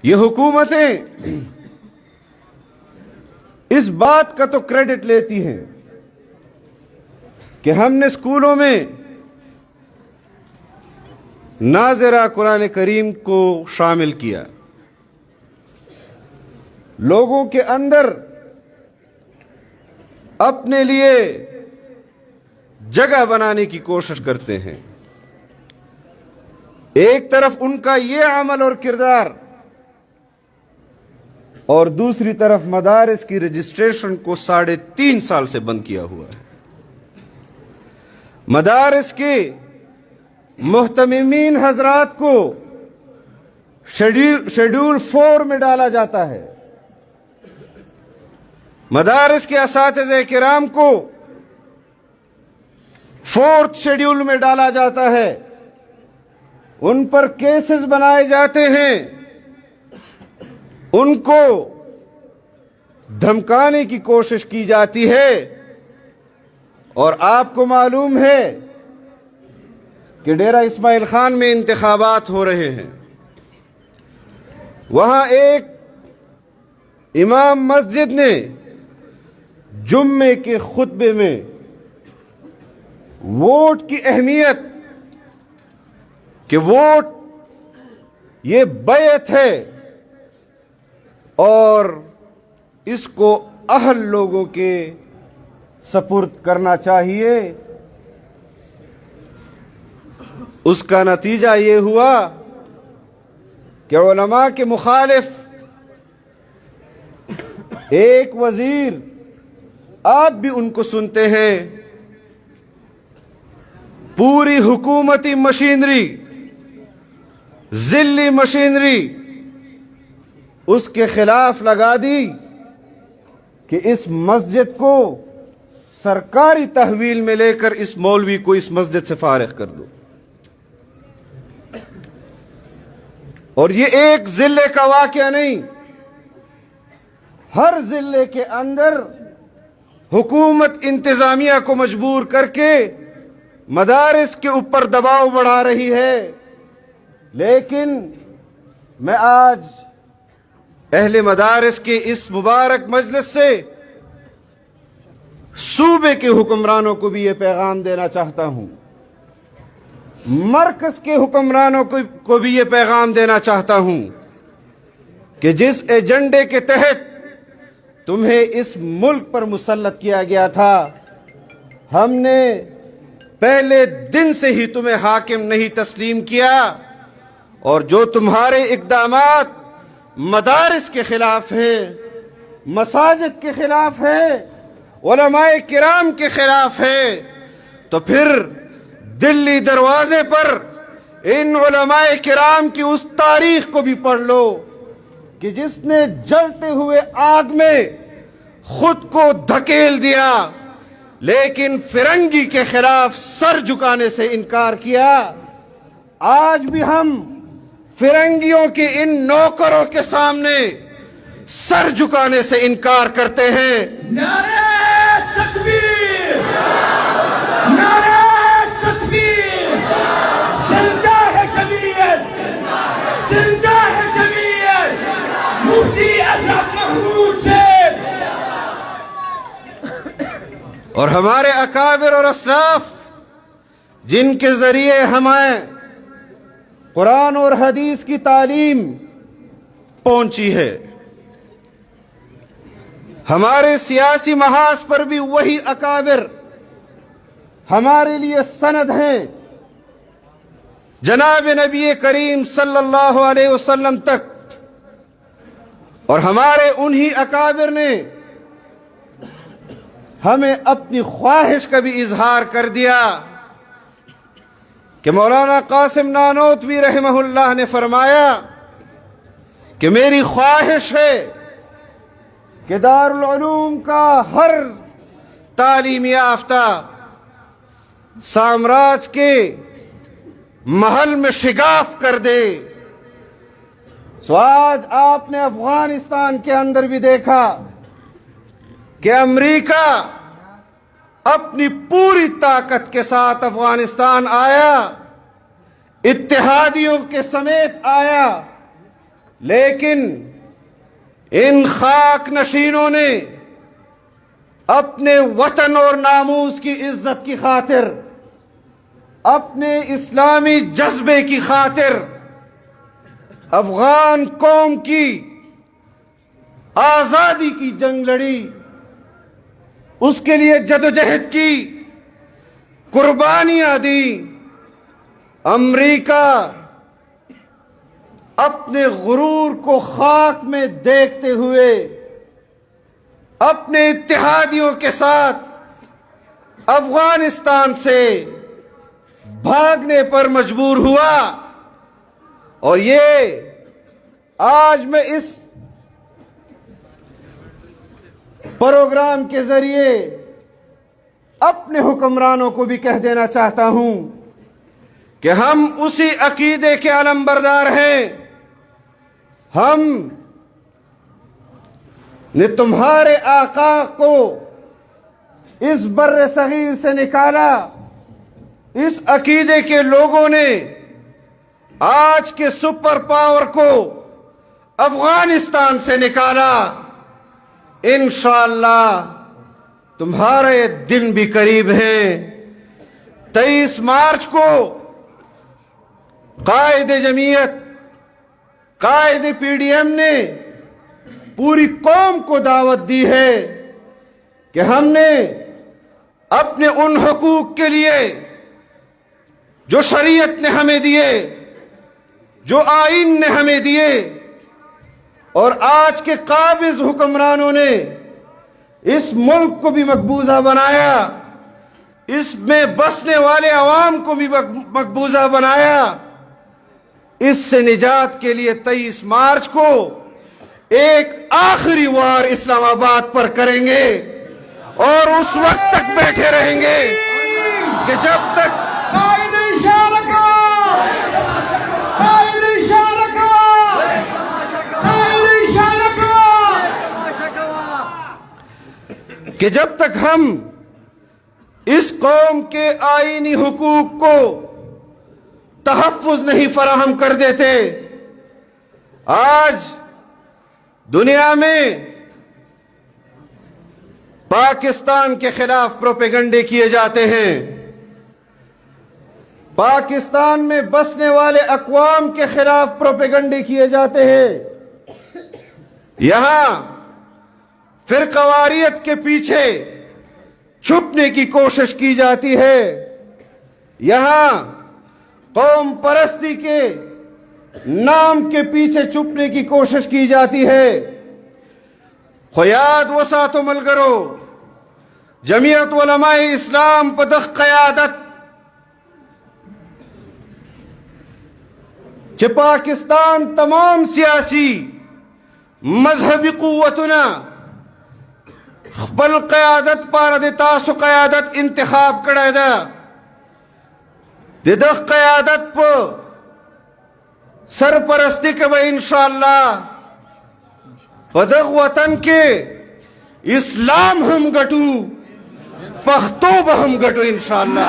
یہ حکومتیں اس بات کا تو کریڈٹ لیتی ہیں کہ ہم نے اسکولوں میں ناظرہ قرآن کریم کو شامل کیا، لوگوں کے اندر اپنے لیے جگہ بنانے کی کوشش کرتے ہیں۔ ایک طرف ان کا یہ عمل اور کردار، اور دوسری طرف مدارس کی رجسٹریشن کو 3.5 سال سے بند کیا ہوا ہے۔ مدارس کے محتممین حضرات کو شیڈول 4 میں ڈالا جاتا ہے، مدارس کے اساتذہ کرام کو 4th شیڈول میں ڈالا جاتا ہے، ان پر کیسز بنائے جاتے ہیں، ان کو دھمکانے کی کوشش کی جاتی ہے۔ اور آپ کو معلوم ہے کہ ڈیرہ اسماعیل خان میں انتخابات ہو رہے ہیں، وہاں ایک امام مسجد نے جمعے کے خطبے میں ووٹ کی اہمیت، کہ ووٹ یہ بیعت ہے اور اس کو اہل لوگوں کے سپرد کرنا چاہیے، اس کا نتیجہ یہ ہوا کہ علماء کے مخالف ایک وزیر، آپ بھی ان کو سنتے ہیں، پوری حکومتی مشینری، ذلی مشینری اس کے خلاف لگا دی کہ اس مسجد کو سرکاری تحویل میں لے کر اس مولوی کو اس مسجد سے فارغ کر دو۔ اور یہ ایک ضلع کا واقعہ نہیں، ہر ضلع کے اندر حکومت انتظامیہ کو مجبور کر کے مدارس کے اوپر دباؤ بڑھا رہی ہے۔ لیکن میں آج اہل مدارس کے اس مبارک مجلس سے صوبے کے حکمرانوں کو بھی یہ پیغام دینا چاہتا ہوں، مرکز کے حکمرانوں کو بھی یہ پیغام دینا چاہتا ہوں کہ جس ایجنڈے کے تحت تمہیں اس ملک پر مسلط کیا گیا تھا، ہم نے پہلے دن سے ہی تمہیں حاکم نہیں تسلیم کیا، اور جو تمہارے اقدامات مدارس کے خلاف ہیں، مساجد کے خلاف ہے، علماء کرام کے خلاف ہے، تو پھر دلی دروازے پر ان علماء کرام کی اس تاریخ کو بھی پڑھ لو کہ جس نے جلتے ہوئے آگ میں خود کو دھکیل دیا، لیکن فرنگی کے خلاف سر جھکانے سے انکار کیا۔ آج بھی ہم فرنگیوں کے ان نوکروں کے سامنے سر جھکانے سے انکار کرتے ہیں۔ نعرہ تکبیر! نعرہ تکبیر! زندہ ہے جمعیت! زندہ ہے جمعیت! مفتی اسد محمود سے اور ہمارے اکابر اور اسلاف جن کے ذریعے ہمیں قرآن اور حدیث کی تعلیم پہنچی ہے، ہمارے سیاسی محاذ پر بھی وہی اکابر ہمارے لیے سند ہیں، جناب نبی کریم صلی اللہ علیہ وسلم تک۔ اور ہمارے انہی اکابر نے ہمیں اپنی خواہش کا بھی اظہار کر دیا کہ مولانا قاسم نانوتوی رحمہ اللہ نے فرمایا کہ میری خواہش ہے کہ دارالعلوم کا ہر تعلیم یافتہ سامراج کے محل میں شگاف کر دے۔ سو آج آپ نے افغانستان کے اندر بھی دیکھا کہ امریکہ اپنی پوری طاقت کے ساتھ افغانستان آیا، اتحادیوں کے سمیت آیا، لیکن ان خاک نشینوں نے اپنے وطن اور ناموس کی عزت کی خاطر، اپنے اسلامی جذبے کی خاطر افغان قوم کی آزادی کی جنگ لڑی، اس کے لیے جدوجہد کی، قربانیاں دی۔ امریکہ اپنے غرور کو خاک میں دیکھتے ہوئے اپنے اتحادیوں کے ساتھ افغانستان سے بھاگنے پر مجبور ہوا، اور یہ آج میں اس پروگرام کے ذریعے اپنے حکمرانوں کو بھی کہہ دینا چاہتا ہوں کہ ہم اسی عقیدے کے علمبردار ہیں۔ ہم نے تمہارے آقا کو اس بر صغیر سے نکالا، اس عقیدے کے لوگوں نے آج کے سپر پاور کو افغانستان سے نکالا۔ انشاءاللہ تمہارے دن بھی قریب ہیں۔ 23 مارچ کو قائد جمعیت، قائد پی ڈی ایم نے پوری قوم کو دعوت دی ہے کہ ہم نے اپنے ان حقوق کے لیے جو شریعت نے ہمیں دیے، جو آئین نے ہمیں دیے، اور آج کے قابض حکمرانوں نے اس ملک کو بھی مقبوضہ بنایا، اس میں بسنے والے عوام کو بھی مقبوضہ بنایا۔ اس سے نجات کے لیے 23 مارچ کو ایک آخری وار اسلام آباد پر کریں گے، اور اس وقت تک بیٹھے رہیں گے کہ جب تک ہم اس قوم کے آئینی حقوق کو تحفظ نہیں فراہم کر دیتے۔ آج دنیا میں پاکستان کے خلاف پروپیگنڈے کیے جاتے ہیں، پاکستان میں بسنے والے اقوام کے خلاف پروپیگنڈے کیے جاتے ہیں، یہاں فرقواریت کے پیچھے چھپنے کی کوشش کی جاتی ہے، یہاں قوم پرستی کے نام کے پیچھے چھپنے کی کوشش کی جاتی ہے۔ خیاد وسات و ملگرو جمعیت علماء اسلام پدخ قیادت کہ پاکستان تمام سیاسی مذہبی قوتنا خپل قیادت پار د تاسو قیادت انتخاب کړی ده، د دغه قیادت په سرپرستی کوي انشاءاللہ په دغه وطن کې اسلام هم ګټو، پښتو به هم ګټو انشاءاللہ۔